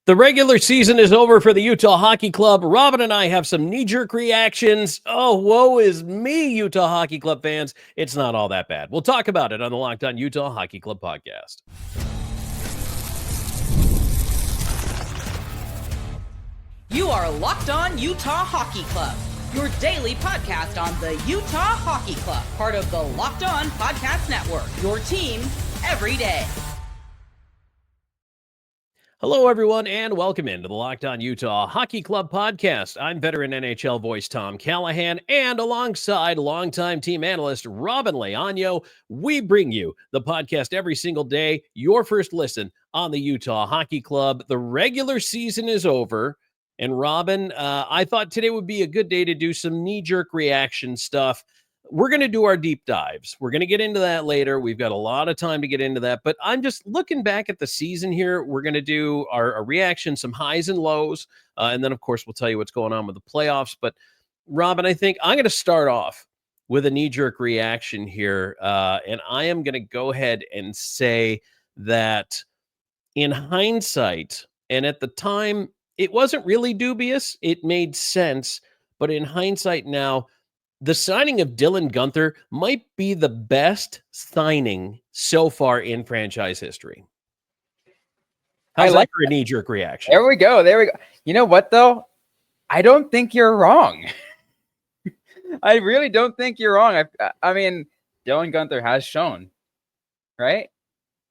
The regular season is over for the Utah Hockey Club. Robyn and I have some knee-jerk reactions. Oh, woe is me, Utah Hockey Club fans. It's not all that bad. We'll talk about it on the Locked On Utah Hockey Club podcast. You are Locked On Utah Hockey Club, your daily podcast on the Utah Hockey Club, part of the Locked On Podcast Network, your team every day. Hello, everyone, and welcome into the Locked On Utah Hockey Club podcast. I'm veteran NHL voice Tom Callahan, and alongside longtime team analyst Robyn Leano, we bring you the podcast every single day, your first listen on the Utah Hockey Club. The regular season is over, and Robyn, I thought today would be a good day to do some knee-jerk reaction stuff. We're going to do our deep dives. We're going to get into that later. We've got a lot of time to get into that, but I'm just looking back at the season here. We're going to do our reaction, some highs and lows, and then, of course, we'll tell you what's going on with the playoffs. But, Robyn, I think I'm going to start off with a knee-jerk reaction here, and I am going to go ahead and say that in hindsight, and at the time, it wasn't really dubious. It made sense, but in hindsight now, the signing of Dylan Guenther might be the best signing so far in franchise history. How's that for a knee-jerk reaction? There we go. You know what, though? I don't think you're wrong. I really don't think you're wrong. I mean, Dylan Guenther has shown, right?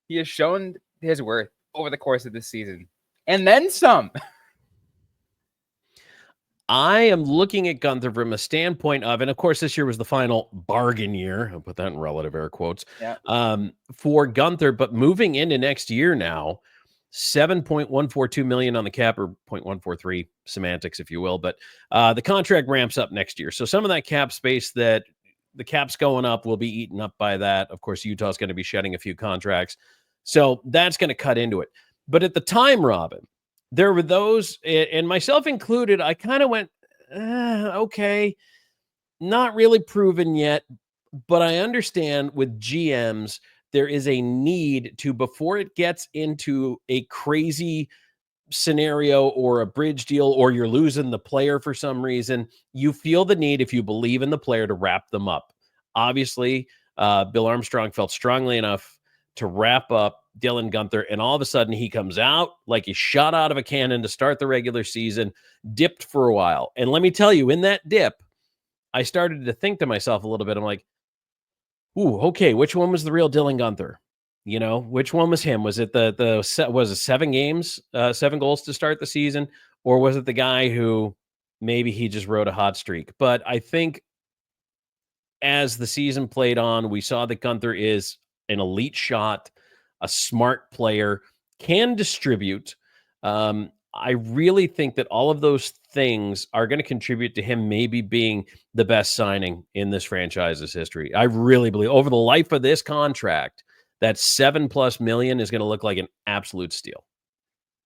He has shown his worth over the course of this season. And then some. I am looking at Guenther from a standpoint of, and of course, this year was the final bargain year. I'll put that in relative air quotes for Guenther. But moving into next year now, $7.142 million on the cap, or 0.143 semantics, if you will. But the contract ramps up next year, so some of that cap space that the cap's going up will be eaten up by that. Of course, Utah's going to be shedding a few contracts, so that's going to cut into it. But at the time, Robyn, there were those, and myself included, I kind of went, okay, not really proven yet, but I understand with GMs, there is a need to, before it gets into a crazy scenario or a bridge deal, or you're losing the player for some reason, you feel the need, if you believe in the player, to wrap them up. Obviously, Bill Armstrong felt strongly enough to wrap up Dylan Guenther, and all of a sudden he comes out like he shot out of a cannon to start the regular season, dipped for a while. And let me tell you, in that dip, I started to think to myself a little bit. I'm like, ooh, okay, which one was the real Dylan Guenther? You know, which one was him? Was it was it 7 games, 7 goals to start the season? Or was it the guy who maybe he just rode a hot streak? But I think as the season played on, we saw that Guenther is an elite shot, a smart player, can distribute. I really think that all of those things are going to contribute to him maybe being the best signing in this franchise's history. I really believe over the life of this contract, that $7+ million is going to look like an absolute steal.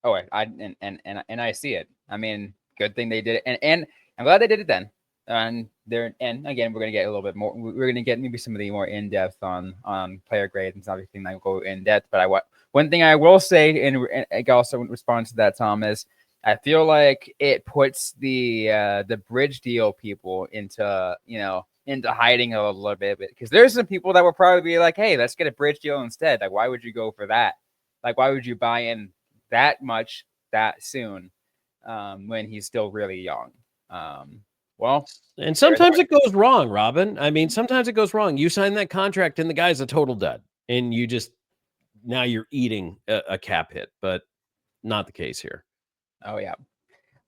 Oh, I see it. I mean, good thing they did it, and I'm glad they did it then. And again, we're going to get a little bit more. We're going to get maybe some of the more in depth on player grades and everything that will go in depth. But one thing I will say, and I also respond to that, Tom, is I feel like it puts the bridge deal people into hiding a little bit, because there's some people that will probably be like, hey, let's get a bridge deal instead. Like, why would you go for that? Like, why would you buy in that much that soon when he's still really young? Well, and sometimes it goes wrong, Robyn. I mean, sometimes it goes wrong. You sign that contract and the guy's a total dud, and now you're eating a cap hit, but not the case here. Oh yeah.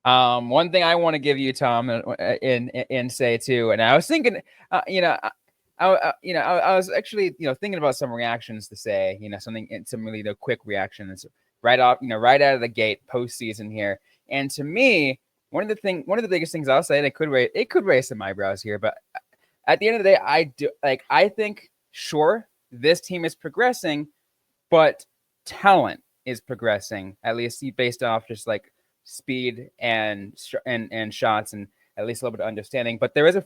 One thing I want to give you, Tom, and say too, and I was thinking, I was actually, thinking about some reactions to say, some really quick reactions right out of the gate postseason here. And to me, one of the biggest things I'll say, it could raise some eyebrows here, but at the end of the day, I think, sure, this team is progressing, but talent is progressing, at least based off just like speed and shots and at least a little bit of understanding. But there is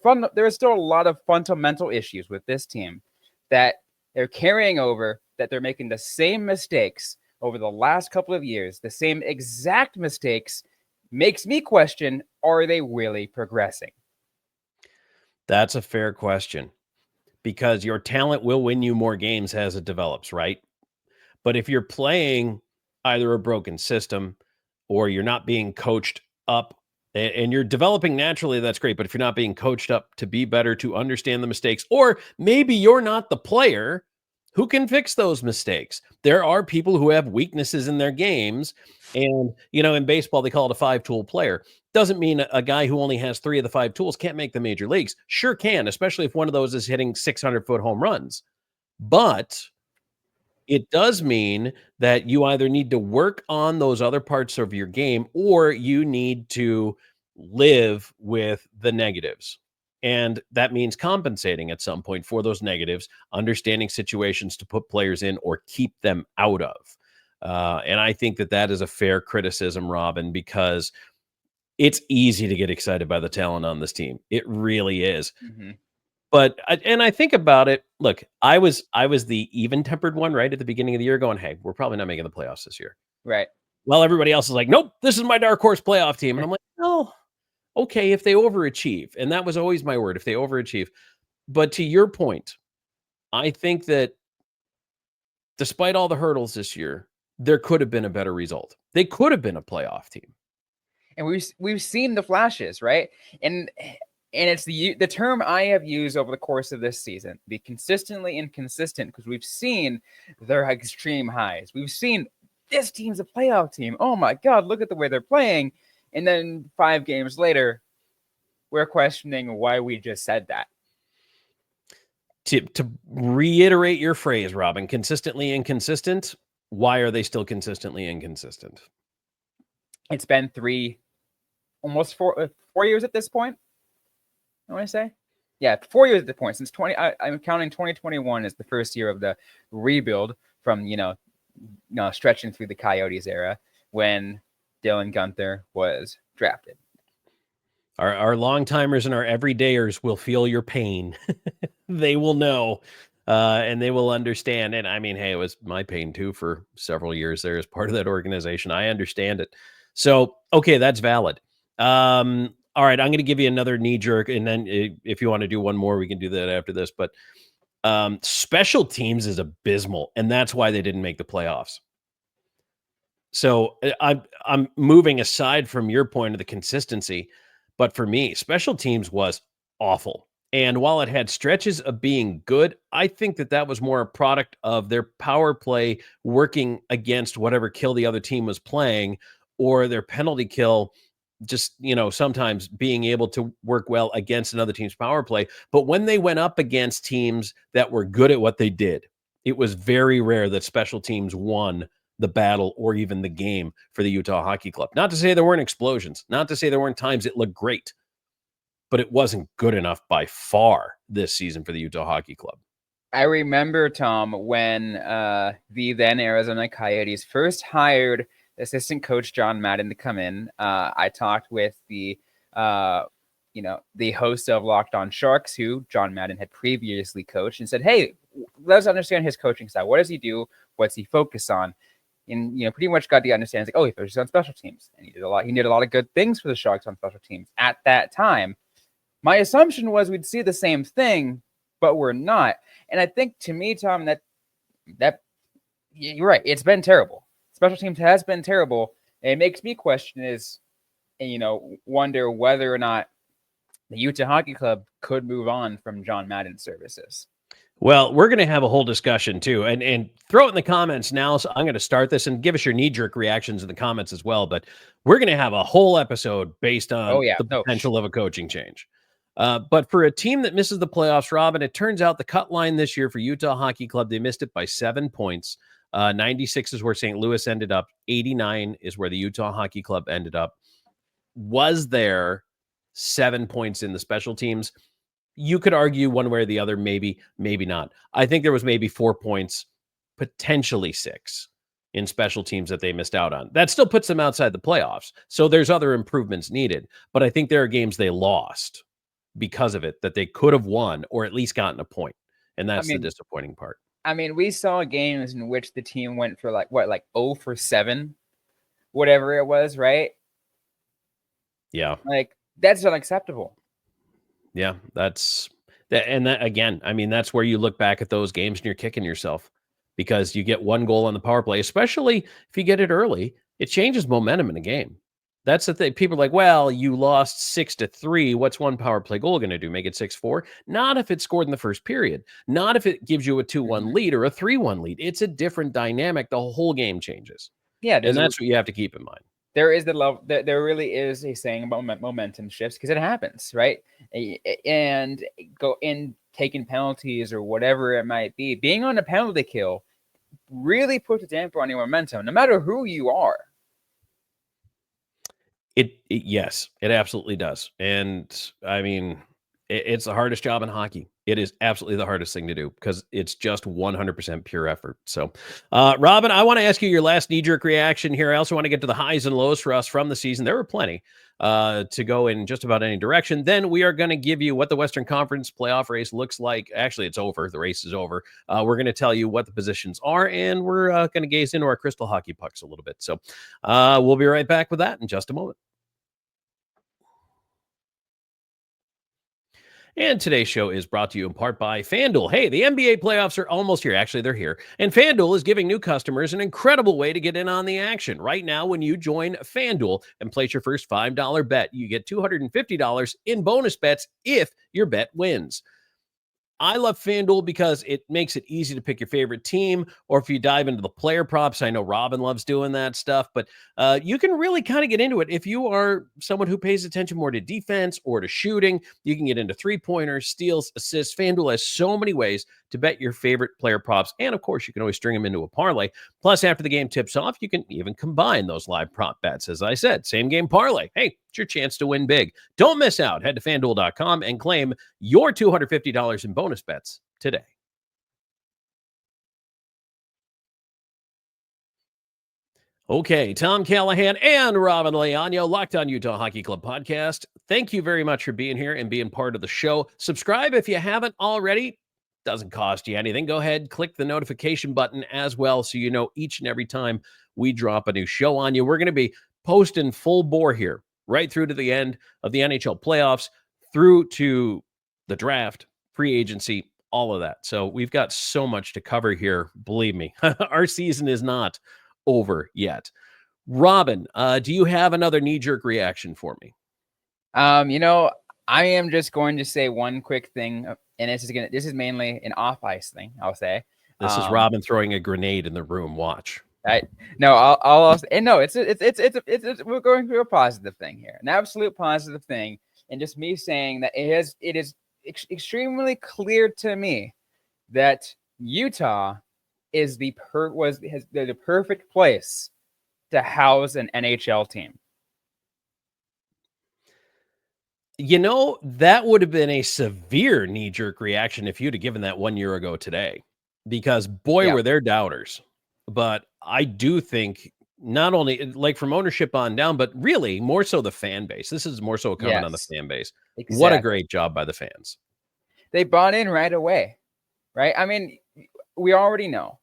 still a lot of fundamental issues with this team that they're carrying over, that they're making the same mistakes over the last couple of years, the same exact mistakes, makes me question, are they really progressing? That's a fair question, because your talent will win you more games as it develops, right? But if you're playing either a broken system or you're not being coached up and you're developing naturally, that's great. But if you're not being coached up to be better, to understand the mistakes, or maybe you're not the player who can fix those mistakes. There are people who have weaknesses in their games. And, in baseball, they call it a 5-tool player. Doesn't mean a guy who only has 3 of the 5 tools can't make the major leagues. Sure can, especially if one of those is hitting 600-foot home runs. But it does mean that you either need to work on those other parts of your game, or you need to live with the negatives. And that means compensating at some point for those negatives, understanding situations to put players in or keep them out of. And I think that is a fair criticism, Robyn, because it's easy to get excited by the talent on this team. It really is. Mm-hmm. But I think about it. Look, I was the even-tempered one right at the beginning of the year, going, "Hey, we're probably not making the playoffs this year." Right. Well, everybody else is like, "Nope, this is my dark horse playoff team," and I'm like, "Oh, okay, if they overachieve," and that was always my word, if they overachieve. But to your point, I think that despite all the hurdles this year, there could have been a better result. They could have been a playoff team, and we've seen the flashes, right? And it's the term I have used over the course of this season, be consistently inconsistent, because we've seen their extreme highs. We've seen this team's a playoff team. Oh my God, look at the way they're playing. And then 5 games later, we're questioning why we just said that. To reiterate your phrase, Robyn, consistently inconsistent, why are they still consistently inconsistent? It's been almost 4 years at this point. I want to say, yeah, 4 years at the point, since I'm counting 2021 as the first year of the rebuild from stretching through the Coyotes era when Dylan Guenther was drafted. Our long timers and our everydayers will feel your pain. They will know, and they will understand. And I mean, hey, it was my pain too for several years there as part of that organization. I understand it. So, okay, that's valid. All right, I'm going to give you another knee jerk, and then if you want to do one more, we can do that after this. But special teams is abysmal, and that's why they didn't make the playoffs. So I'm moving aside from your point of the consistency, but for me, special teams was awful. And while it had stretches of being good, I think that was more a product of their power play working against whatever kill the other team was playing, or their penalty kill just, sometimes being able to work well against another team's power play. But when they went up against teams that were good at what they did, it was very rare that special teams won the battle or even the game for the Utah Hockey Club. Not to say there weren't explosions, not to say there weren't times it looked great, but it wasn't good enough by far this season for the Utah Hockey Club. I remember, Tom, when the then Arizona Coyotes first hired assistant coach John Madden to come in. I talked with the host of Locked On Sharks, who John Madden had previously coached, and said, "Hey, let's understand his coaching style. What does he do? What's he focus on?" And pretty much got the understanding, like, oh, he focuses on special teams, and he did a lot of good things for the Sharks on special teams at that time. My assumption was we'd see the same thing, but we're not. And I think, to me, Tom, that you're right. It's been terrible. Special teams has been terrible. And it makes me question wonder whether or not the Utah Hockey Club could move on from John Madden's services. Well, we're going to have a whole discussion too, and throw it in the comments now. So I'm going to start this, and give us your knee-jerk reactions in the comments as well. But we're going to have a whole episode based on the potential of a coaching change. But for a team that misses the playoffs, Robyn, it turns out the cut line this year for Utah Hockey Club, they missed it by 7 points. 96 is where St. Louis ended up. 89 is where the Utah Hockey Club ended up. Was there 7 points in the special teams? You could argue one way or the other, maybe not. I think there was maybe 4 points, potentially 6 in special teams that they missed out on. That still puts them outside the playoffs. So there's other improvements needed. But I think there are games they lost because of it that they could have won or at least gotten a point. And that's the disappointing part. I mean, we saw games in which the team went for like 0 for 7, whatever it was, right? Yeah. Like, that's unacceptable. Yeah, that's that. And that, again, I mean, that's where you look back at those games and you're kicking yourself because you get one goal on the power play, especially if you get it early, it changes momentum in the game. That's the thing. People are like, well, you lost 6-3. What's one power play goal going to do? Make it 6-4? Not if it's scored in the first period. Not if it gives you a 2-1 lead or a 3-1 lead. It's a different dynamic. The whole game changes. Yeah. And that's what you have to keep in mind. There is the love. There really is a saying about momentum shifts because it happens, right? And go in taking penalties or whatever it might be. Being on a penalty kill really puts a damper on your momentum, no matter who you are. Yes, it absolutely does. And I mean, it's the hardest job in hockey. It is absolutely the hardest thing to do because it's just 100% pure effort. So, Robyn, I want to ask you your last knee-jerk reaction here. I also want to get to the highs and lows for us from the season. There were plenty to go in just about any direction. Then we are going to give you what the Western Conference playoff race looks like. Actually, it's over. The race is over. We're going to tell you what the positions are, and we're going to gaze into our crystal hockey pucks a little bit. So we'll be right back with that in just a moment. And today's show is brought to you in part by FanDuel. Hey, the NBA playoffs are almost here. Actually, they're here. And FanDuel is giving new customers an incredible way to get in on the action. Right now, when you join FanDuel and place your first $5 bet, you get $250 in bonus bets if your bet wins. I love FanDuel because it makes it easy to pick your favorite team, or if you dive into the player props, I know Robyn loves doing that stuff, but you can really kind of get into it. If you are someone who pays attention more to defense or to shooting, you can get into three-pointers, steals, assists. FanDuel has so many ways to bet your favorite player props, and of course, you can always string them into a parlay. Plus, after the game tips off, you can even combine those live prop bets. As I said, same game parlay. Hey, it's your chance to win big. Don't miss out. Head to FanDuel.com and claim your $250 in bonus bets today. Okay, Tom Callahan and Robyn Leano, Locked On Utah Hockey Club podcast. Thank you very much for being here and being part of the show. Subscribe if you haven't already. Doesn't cost you anything. Go ahead, click the notification button as well so you know each and every time we drop a new show on you. We're going to be posting full bore here right through to the end of the NHL playoffs, through to the draft, free agency, all of that. So we've got so much to cover here. Believe me, our season is not over yet. Robyn, do you have another knee-jerk reaction for me? I am just going to say one quick thing, and this is mainly an off-ice thing, I'll say. This is Robyn throwing a grenade in the room. Watch. I'll also, and no, it's we're going through a positive thing here, an absolute positive thing, and just me saying that it is extremely clear to me that Utah is the perfect place to house an NHL team. You know, that would have been a severe knee-jerk reaction if you'd have given that 1 year ago today, because boy, were there doubters. But I do think not only like from ownership on down, but really more so the fan base. This is more so a comment on the fan base. Exactly. What a great job by the fans. They bought in right away, right? I mean, we already know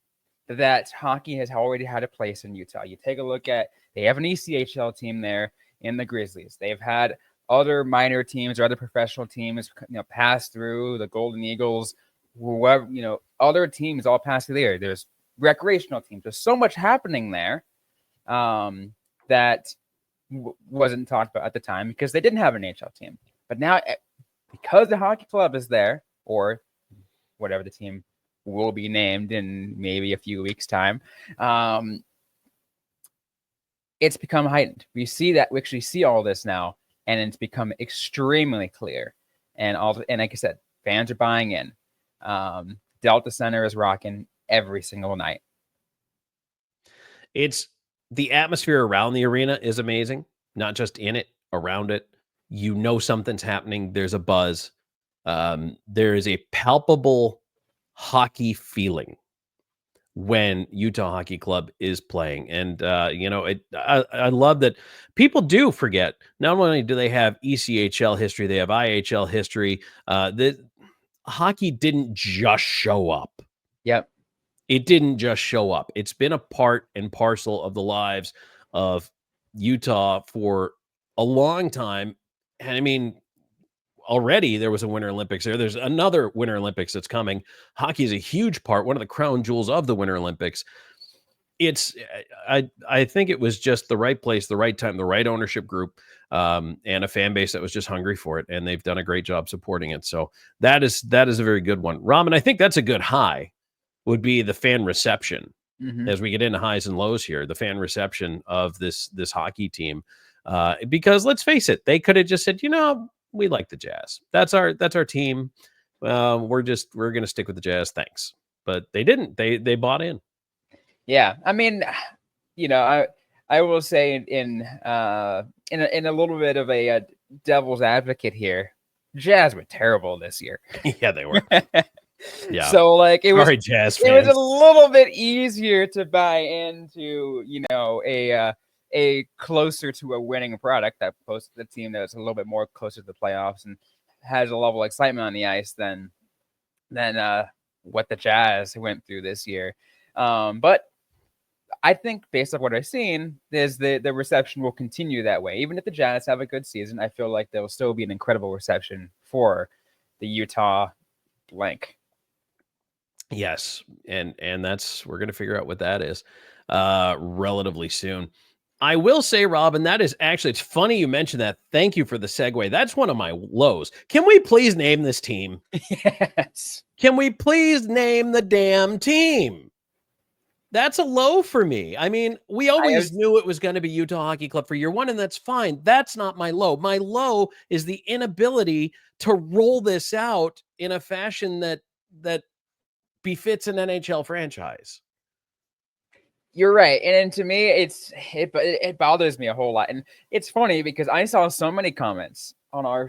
that hockey has already had a place in Utah. You take a look at, they have an ECHL team there in the Grizzlies. They've had other minor teams or other professional teams, pass through, the Golden Eagles, whoever, other teams all pass through there. There's recreational teams. There's so much happening there that wasn't talked about at the time because they didn't have an NHL team. But now, because the hockey club is there, or whatever the team will be named in maybe a few weeks' time, it's become heightened. We actually see all this now, and it's become extremely clear. And like I said, fans are buying in. Delta Center is rocking every single night. It's the atmosphere around the arena is amazing, not just in it, around it. Something's happening. There's a buzz. There is a palpable hockey feeling when Utah Hockey Club is playing. And, I love that people do forget, not only do they have ECHL history, they have IHL history. The hockey didn't just show up. Yep. it didn't just show up. It's been a part and parcel of the lives of Utah for a long time. And I mean, already there was a Winter Olympics there. There's another Winter Olympics that's coming. Hockey is a huge part, one of the crown jewels of the Winter Olympics. It's I think it was just the right place, the right time, the right ownership group, and a fan base that was just hungry for it, and they've done a great job supporting it. So that is a very good one. Robyn, I think that's a good high, would be the fan reception. As we get into highs and lows here, the fan reception of this hockey team, because let's face it, they could have just said, we like the Jazz. That's our team. We're going to stick with the Jazz. Thanks. But they didn't. They bought in. Yeah, I mean, I will say in a little bit of a devil's advocate here, Jazz were terrible this year. Yeah, they were. Yeah. So like it was Jazz fans. It was a little bit easier to buy into, a closer to a winning product that posts the team that's a little bit more closer to the playoffs and has a level of excitement on the ice than what the Jazz went through this year. But I think based on what I've seen, is the reception will continue that way. Even if the Jazz have a good season, I feel like there will still be an incredible reception for the Utah blank. Yes, and that's, we're going to figure out what that is relatively soon. I will say, Robyn, that is actually, it's funny you mentioned that. Thank you for the segue. That's one of my lows. Can we please name this team? Yes. Can we please name the damn team? That's a low for me. I mean, we always knew it was going to be Utah Hockey Club for year one, and that's fine. That's not my low. My low is the inability to roll this out in a fashion that befits an NHL franchise. You're right. And to me, it bothers me a whole lot. And it's funny because I saw so many comments on our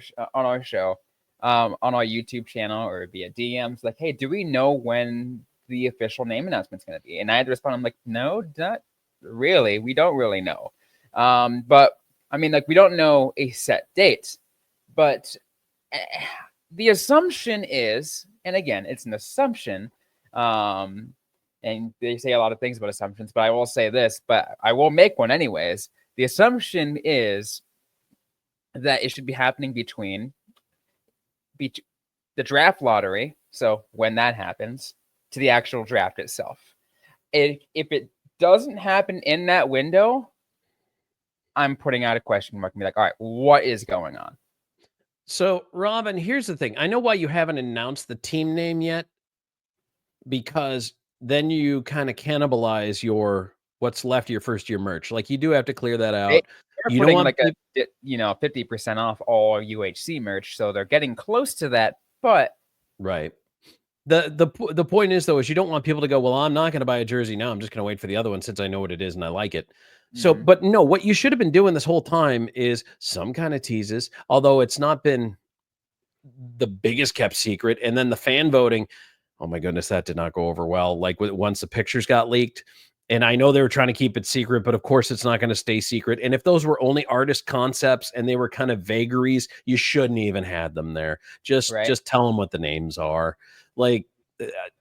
show, on our YouTube channel or via DMs, like, hey, do we know when the official name announcement is going to be? And I had to respond, I'm like, no, not really. We don't really know. But I mean, like, we don't know a set date, but the assumption is, and again, it's an assumption, and they say a lot of things about assumptions, but I will say this, but I will make one anyways. The assumption is that it should be happening between the draft lottery, so when that happens, to the actual draft itself. If it doesn't happen in that window, I'm putting out a question mark and be like, all right, what is going on? So, Robyn, here's the thing. I know why you haven't announced the team name yet, because then you kind of cannibalize what's left of your first year merch. Like, you do have to clear that out. You don't want like 50% off all UHC merch, so they're getting close to that. But right. The point is, though, is you don't want people to go, well, I'm not going to buy a jersey now. I'm just going to wait for the other one since I know what it is and I like it. So, but no, what you should have been doing this whole time is some kind of teases, although it's not been the biggest kept secret. And then the fan voting, oh my goodness, that did not go over well. Like, once the pictures got leaked, and I know they were trying to keep it secret, but of course it's not going to stay secret. And if those were only artist concepts and they were kind of vagaries, you shouldn't even had them there. Just tell them what the names are. Like,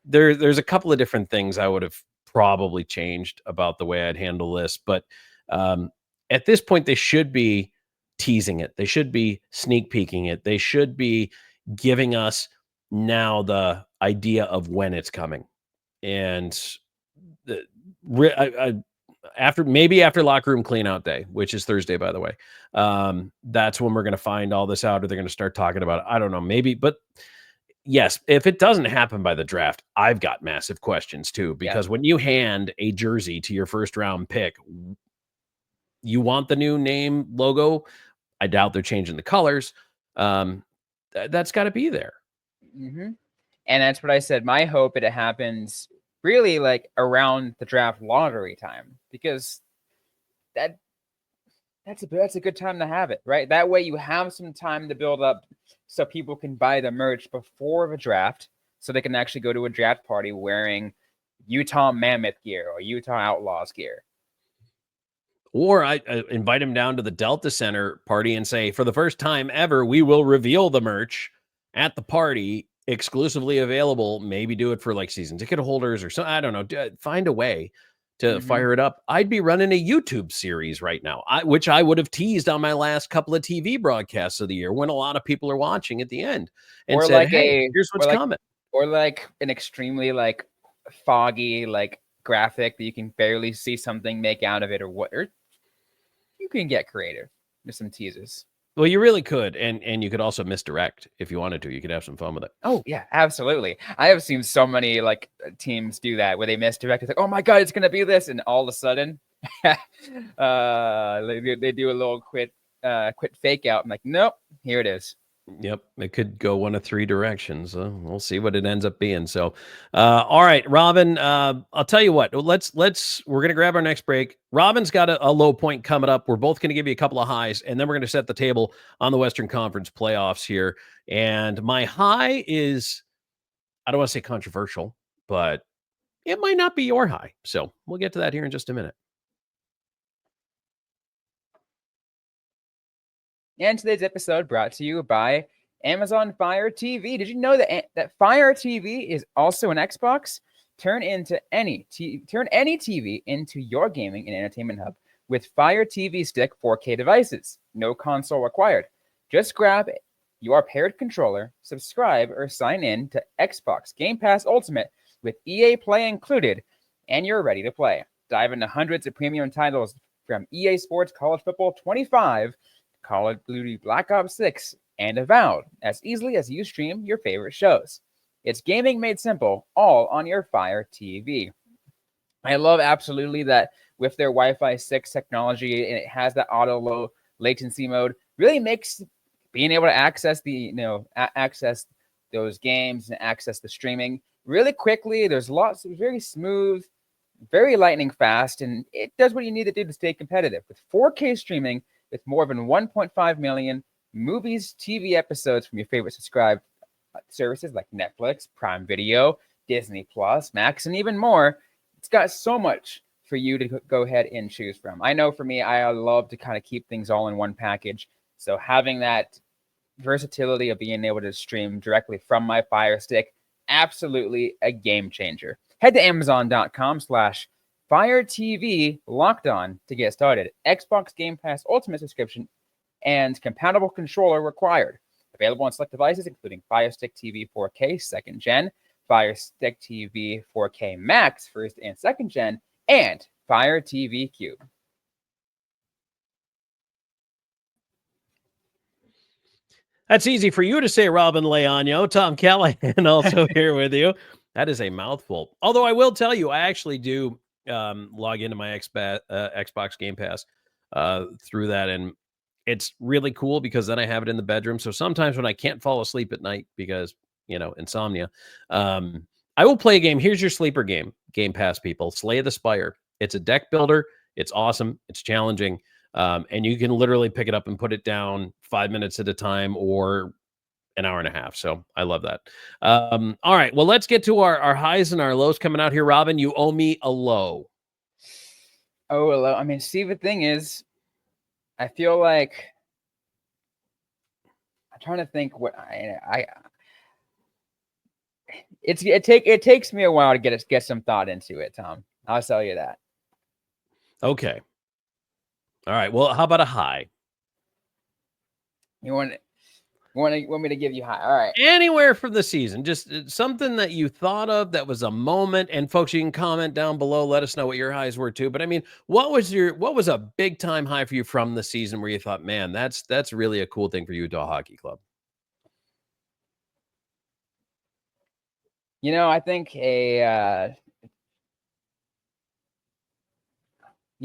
there's a couple of different things I would have probably changed about the way I'd handle this. But at this point, they should be teasing it. They should be sneak peeking it. They should be giving us now the idea of when it's coming. And after locker room clean out day, which is Thursday, by the way, that's when we're going to find all this out, or they're going to start talking about it. I don't know, maybe, but yes, if it doesn't happen by the draft, I've got massive questions too, because when you hand a jersey to your first round pick, you want the new name logo. I doubt they're changing the colors. That's got to be there. Mm-hmm. And that's what I said. My hope it happens really like around the draft lottery time, because that's a good time to have it, right? That way you have some time to build up so people can buy the merch before the draft, so they can actually go to a draft party wearing Utah Mammoth gear or Utah Outlaws gear. Or I invite them down to the Delta Center party and say, for the first time ever, we will reveal the merch at the party. exclusively available. Maybe do it for like season ticket holders or something. I don't know. Find a way to fire it up. I'd be running a YouTube series right now, which I would have teased on my last couple of TV broadcasts of the year when a lot of people are watching at the end, and or said, like "Hey, here's what's coming." Or like an extremely like foggy like graphic that you can barely see something make out of it, or you can get creative with some teases. Well, you really could, and you could also misdirect if you wanted to. You could have some fun with it. Oh yeah, absolutely. I have seen so many like teams do that where they misdirect. It's like, oh my god, it's gonna be this, and all of a sudden, they do a little quit fake out. I'm like, nope, here it is. Yep, it could go one of three directions. We'll see what it ends up being. So, all right, Robyn. I'll tell you what. We're gonna grab our next break. Robyn's got a low point coming up. We're both gonna give you a couple of highs, and then we're gonna set the table on the Western Conference playoffs here. And my high is, I don't want to say controversial, but it might not be your high. So we'll get to that here in just a minute. And today's episode brought to you by Amazon Fire TV. Did you know that Fire TV is also an Xbox? Turn any TV into your gaming and entertainment hub with Fire TV Stick 4K devices. No console required. Just grab your paired controller, subscribe, or sign in to Xbox Game Pass Ultimate with EA Play included, and you're ready to play. Dive into hundreds of premium titles from EA Sports College Football 25, Call of Duty Black Ops 6, and Avowed as easily as you stream your favorite shows. It's gaming made simple, all on your Fire TV. I love absolutely that with their Wi-Fi 6 technology, and it has that auto low latency mode, really makes being able to access access those games and access the streaming really quickly. There's lots of very smooth, very lightning fast, and it does what you need to do to stay competitive. With 4K streaming, with more than 1.5 million movies, TV episodes from your favorite subscribed services like Netflix, Prime Video, Disney Plus, Max, and even more. It's got so much for you to go ahead and choose from. I know for me, I love to kind of keep things all in one package. So having that versatility of being able to stream directly from my Fire Stick, absolutely a game changer. Head to Amazon.com/Fire TV Locked On to get started. Xbox Game Pass Ultimate subscription and compatible controller required. Available on select devices, including Fire Stick TV 4K 2nd Gen, Fire Stick TV 4K Max 1st and 2nd Gen, and Fire TV Cube. That's easy for you to say, Robyn Leano. Tom Callahan also here with you. That is a mouthful. Although I will tell you, I actually do log into my Xbox Game Pass through that, and it's really cool because then I have it in the bedroom. So sometimes when I can't fall asleep at night because, insomnia, I will play a game. Here's your sleeper game, Game Pass people. Slay the Spire. It's a deck builder. It's awesome. It's challenging. And you can literally pick it up and put it down 5 minutes at a time or an hour and a half. So I love that. All right. Well, let's get to our highs and our lows coming out here. Robyn, you owe me a low. Oh, a low. I mean, see, the thing is, I feel like I'm trying to think what it takes me a while to get some thought into it, Tom. I'll tell you that. Okay. All right. Well, how about a high? You want me to give you high? All right. Anywhere from the season, just something that you thought of that was a moment. And folks, you can comment down below. Let us know what your highs were too. But I mean, what was a big time high for you from the season where you thought, man, that's really a cool thing for Utah Hockey Club? I think I'm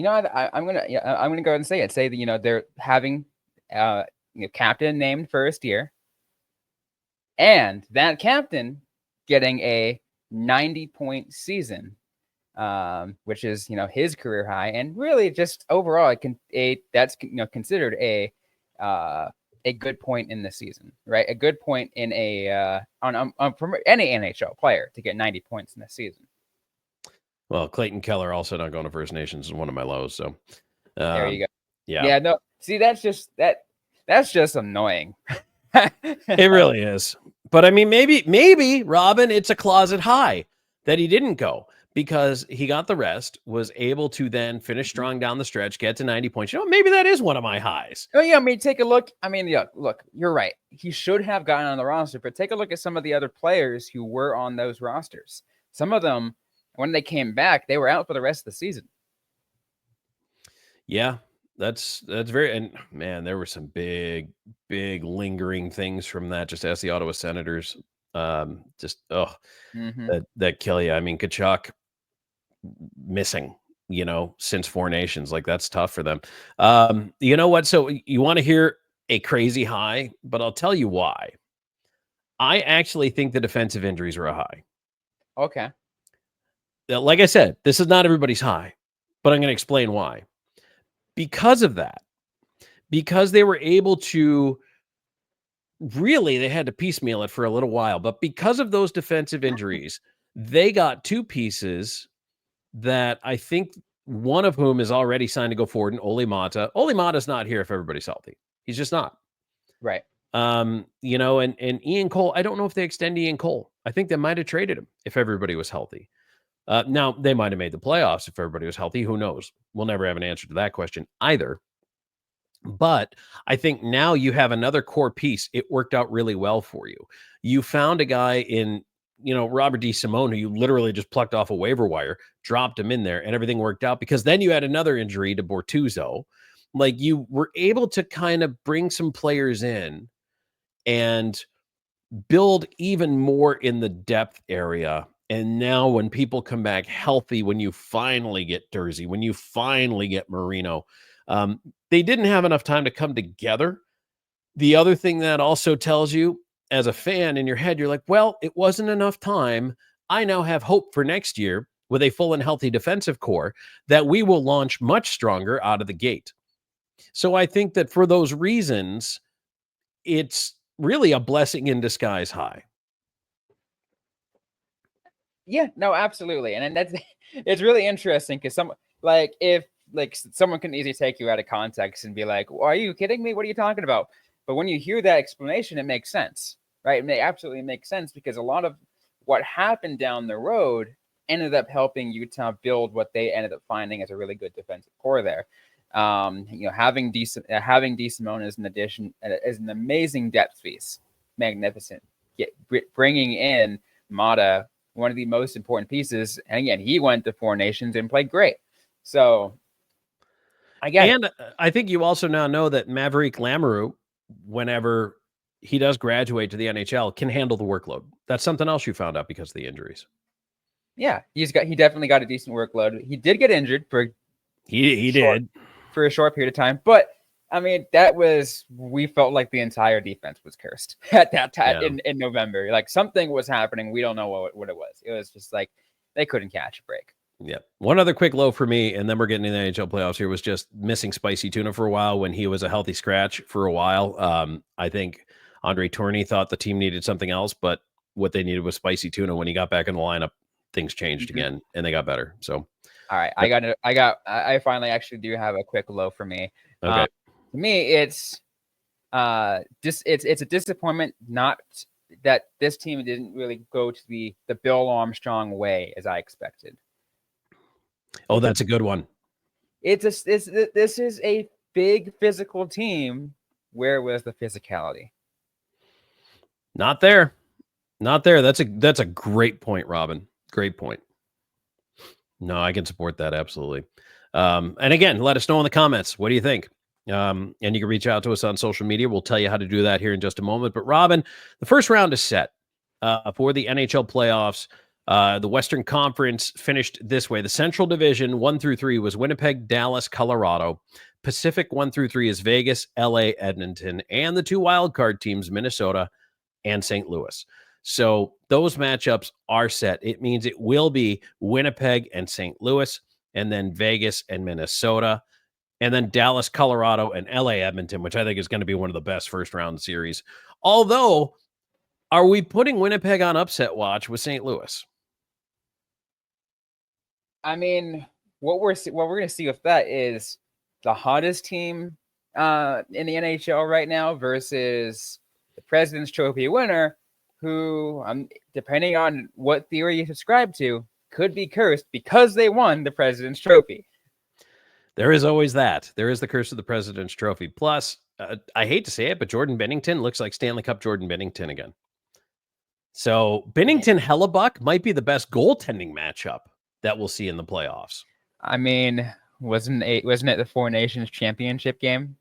gonna go ahead and say it. Say that they're having captain named first year, and that captain getting a 90-point season, which is his career high, and really just overall that's considered a good point in the season, right? A good point in from any NHL player to get 90 points in the season. Well, Clayton Keller also not going to First Nations is one of my lows. So there you go. Yeah. No. See, that's just annoying. It really is. But I mean, maybe Robyn, it's a closet high that he didn't go because he got the rest, was able to then finish strong down the stretch, get to 90 points. You know, maybe that is one of my highs. Oh yeah, I mean, take a look. I mean, yeah, look, you're right. He should have gotten on the roster, but take a look at some of the other players who were on those rosters. Some of them, when they came back, they were out for the rest of the season. Yeah, that's very, and man, there were some big lingering things from that. Just ask the Ottawa Senators. That kill you. I mean, Kachuk missing, since Four Nations, like that's tough for them. You know what? So you want to hear a crazy high, but I'll tell you why. I actually think the defensive injuries were a high. Okay. Like I said, this is not everybody's high, but I'm going to explain why. Because of that, because they were able to they had to piecemeal it for a little while, but because of those defensive injuries, they got two pieces that I think one of whom is already signed to go forward, and Ole Mata. Ole Mata's not here if everybody's healthy. He's just not. Right. And Ian Cole, I don't know if they extend Ian Cole. I think they might have traded him if everybody was healthy. Now, they might have made the playoffs if everybody was healthy. Who knows? We'll never have an answer to that question either. But I think now you have another core piece. It worked out really well for you. You found a guy in, Robert DeSimone, who you literally just plucked off a waiver wire, dropped him in there, and everything worked out because then you had another injury to Bortuzzo. Like, you were able to kind of bring some players in and build even more in the depth area. And now when people come back healthy, when you finally get Dursey, when you finally get Marino, they didn't have enough time to come together. The other thing that also tells you as a fan in your head, you're like, well, it wasn't enough time. I now have hope for next year with a full and healthy defensive core that we will launch much stronger out of the gate. So I think that for those reasons, it's really a blessing in disguise high. Yeah, no, absolutely. And that's, it's really interesting because someone can easily take you out of context and be like, well, are you kidding me? What are you talking about? But when you hear that explanation, it makes sense, right? It absolutely makes sense because a lot of what happened down the road ended up helping Utah build what they ended up finding as a really good defensive core there. Having DeSimone as an addition, as an amazing depth piece, magnificent. Bringing in Mata, one of the most important pieces, and again, he went to Four Nations and played great. So I think you also now know that Maverick Lamoureux, whenever he does graduate to the NHL, can handle the workload. That's something else you found out because of the injuries. Yeah, he definitely got a decent workload. He did get injured for a short period of time, but I mean, we felt like the entire defense was cursed at that time in November. Like, something was happening. We don't know what it was. It was just like they couldn't catch a break. Yeah. One other quick low for me, and then we're getting in the NHL playoffs here, was just missing Spicy Tuna for a while when he was a healthy scratch for a while. I think Andre Tourny thought the team needed something else, but what they needed was Spicy Tuna. When he got back in the lineup, things changed again, and they got better. So, all right, I finally actually do have a quick low for me. Okay. To me, it's a disappointment not that this team didn't really go to the Bill Armstrong way as I expected. Oh, that's a good one. This is a big physical team. Where was the physicality? Not there. That's a great point, Robyn. Great point. No, I can support that absolutely. And again, let us know in the comments. What do you think? And you can reach out to us on social media. We'll tell you how to do that here in just a moment. But Robyn, the first round is set for the NHL playoffs. The Western Conference finished this way. The Central Division 1 through 3 was Winnipeg, Dallas, Colorado. Pacific 1 through 3 is Vegas, LA, Edmonton, and the two wildcard teams, Minnesota and St. Louis. So those matchups are set. It means it will be Winnipeg and St. Louis, and then Vegas and Minnesota, and then Dallas, Colorado, and LA, Edmonton, which I think is going to be one of the best first round series. Although, are we putting Winnipeg on upset watch with St. Louis? I mean, what we're going to see with that is the hottest team in the NHL right now versus the President's Trophy winner who, depending on what theory you subscribe to, could be cursed because they won the President's Trophy. There is always that. There is the curse of the President's Trophy. Plus, I hate to say it, but Jordan Binnington looks like Stanley Cup Jordan Binnington again. So Binnington-Hellebuck might be the best goaltending matchup that we'll see in the playoffs. I mean, wasn't it the Four Nations Championship game?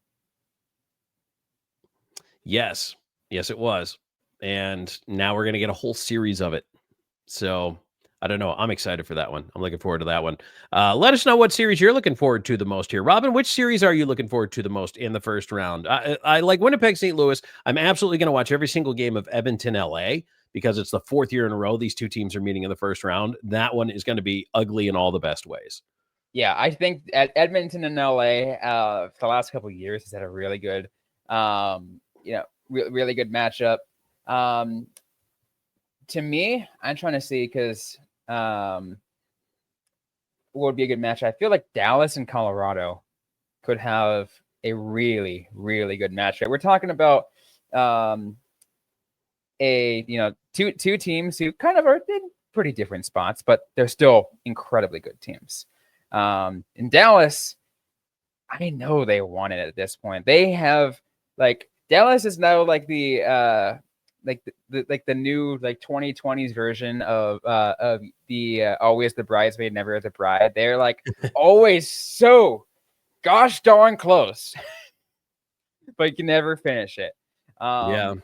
Yes, it was. And now we're going to get a whole series of it. So I don't know. I'm excited for that one. I'm looking forward to that one. Let us know what series you're looking forward to the most here. Robyn, which series are you looking forward to the most in the first round? I like Winnipeg, St. Louis. I'm absolutely going to watch every single game of Edmonton, LA, because it's the 4th year in a row these two teams are meeting in the first round. That one is going to be ugly in all the best ways. Yeah, I think at Edmonton and LA, for the last couple of years, has had a really good, really good matchup. To me, I'm trying to see because what would be a good match? I feel like Dallas and Colorado could have a really, really good match. We're talking about two teams who kind of are in pretty different spots, but they're still incredibly good teams. In Dallas, I know they want it at this point. They have Dallas is now like the new 2020s version of the always the bridesmaid, never the bride. They're like always so gosh darn close, but you can never finish it. Yeah,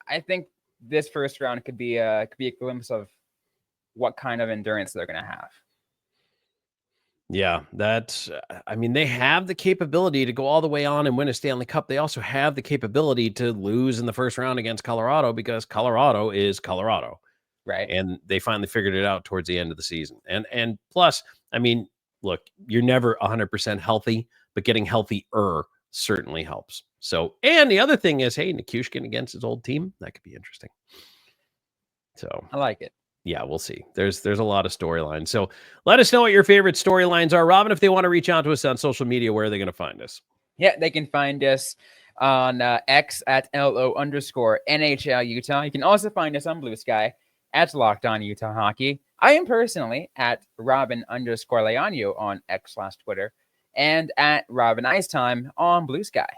I think this first round could be a glimpse of what kind of endurance they're going to have. Yeah, they have the capability to go all the way on and win a Stanley Cup. They also have the capability to lose in the first round against Colorado because Colorado is Colorado. Right. And they finally figured it out towards the end of the season. And plus, look, you're never 100% healthy, but getting healthier certainly helps. So, and the other thing is, hey, Nichushkin against his old team, that could be interesting. So I like it. Yeah, we'll see. There's a lot of storylines. So let us know what your favorite storylines are. Robyn, if they want to reach out to us on social media, where are they going to find us? Yeah, they can find us on X at LO_NHL Utah. You can also find us on Blue Sky at Locked On Utah Hockey. I am personally at Robyn_Leano on X/Twitter and at Robyn Ice Time on Blue Sky.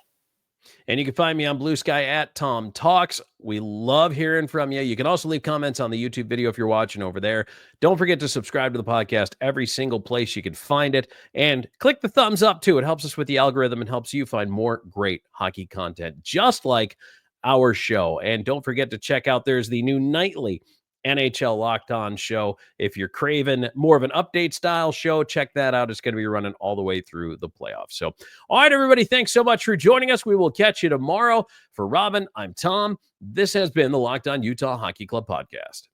And you can find me on Blue Sky at Tom Talks. We love hearing from you. You can also leave comments on the YouTube video if you're watching over there. Don't forget to subscribe to the podcast every single place you can find it. And click the thumbs up, too. It helps us with the algorithm and helps you find more great hockey content, just like our show. And don't forget to check out, there's the new nightly NHL Locked On show. If you're craving more of an update style show, check that out. It's going to be running all the way through the playoffs. So, all right, everybody, thanks so much for joining us. We will catch you tomorrow. For Robyn, I'm Tom. This has been the Locked On Utah Hockey Club podcast.